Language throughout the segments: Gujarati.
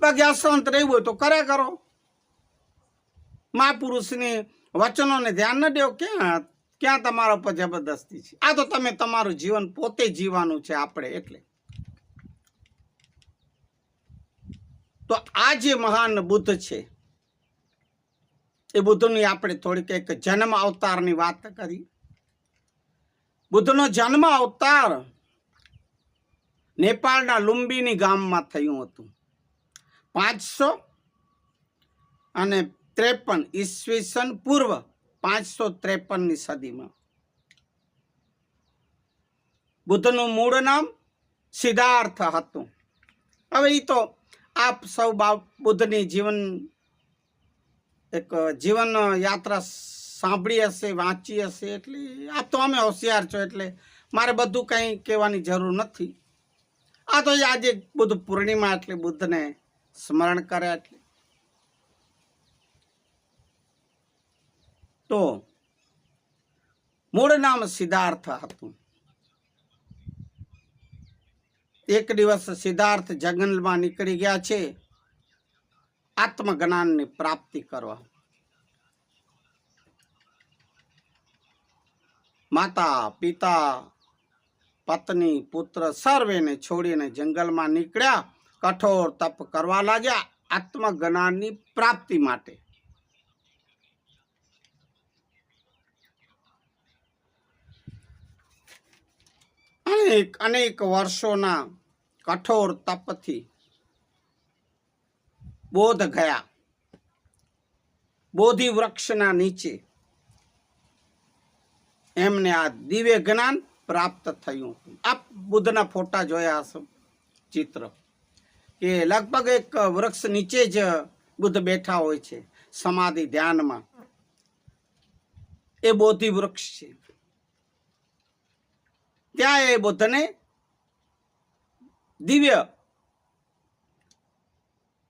બાકી અસંત રહેવું હોય તો કરે કરો. મહાપુરુષની વચનોને ધ્યાન ન દેવો. ક્યાં તમારા ઉપર જબરદસ્તી છે? આ તો તમે તમારું જીવન પોતે જીવવાનું છે આપણે. એટલે તો આ જે મહાન બુદ્ધ છે એ બુદ્ધની આપણે થોડીક એક જન્મ અવતારની વાત કરી. બુદ્ધનો જન્મ અવતાર નેપાળના લુંબિની ગામમાં થયું હતું 553 ઈસવીસન પૂર્વ 553ની સદીમાં. બુદ્ધનું મૂળ નામ સિદ્ધાર્થ હતું. હવે એ તો આપ સૌ બુદ્ધની જીવન યાત્રા સાંભળી હશે, વાંચી હશે. એટલે આ તો અમે હોશિયાર છો એટલે મારે બધું કંઈ કહેવાની જરૂર નથી. આ તો આજે બુદ્ધ પૂર્ણિમા એટલે બુદ્ધને સ્મરણ કરે. એટલે તો મૂળ નામ સિદ્ધાર્થ હતું. એક દિવસ સિદ્ધાર્થ જંગલમાં નીકળી ગયા છે આત્મજ્ઞાનની પ્રાપ્તિ કરવા. માતા પિતા પત્ની પુત્ર સર્વેને છોડીને જંગલમાં નીકળ્યા. કઠોર તપ કરવા લાગ્યા આત્મજ્ઞાનની પ્રાપ્તિ માટે. અનેક વર્ષોના કઠોર તપથી બોધ ગયા. બોધિ વૃક્ષના નીચે એમને આ દિવ્ય જ્ઞાન પ્રાપ્ત થયું. આપ બુદ્ધના ફોટા જોયા હશો, ચિત્ર, કે લગભગ એક વૃક્ષ નીચે જ બુદ્ધ બેઠા હોય છે સમાધિ ધ્યાનમાં. એ બોધિ વૃક્ષ છે. ત્યાં એ બુદ્ધને દિવ્ય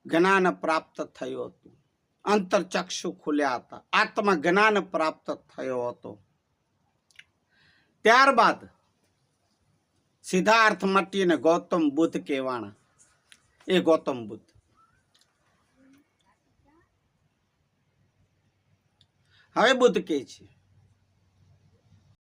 જ્ઞાન પ્રાપ્ત થયું હતું. અંતરચક્ષુ ખુલ્યા હતા. આત્મજ્ઞાન પ્રાપ્ત થયો હતો. ત્યારબાદ સિદ્ધાર્થ મટીને ગૌતમ બુદ્ધ કહેવાના. એ ગૌતમ બુદ્ધ. હવે બુદ્ધ કહે છે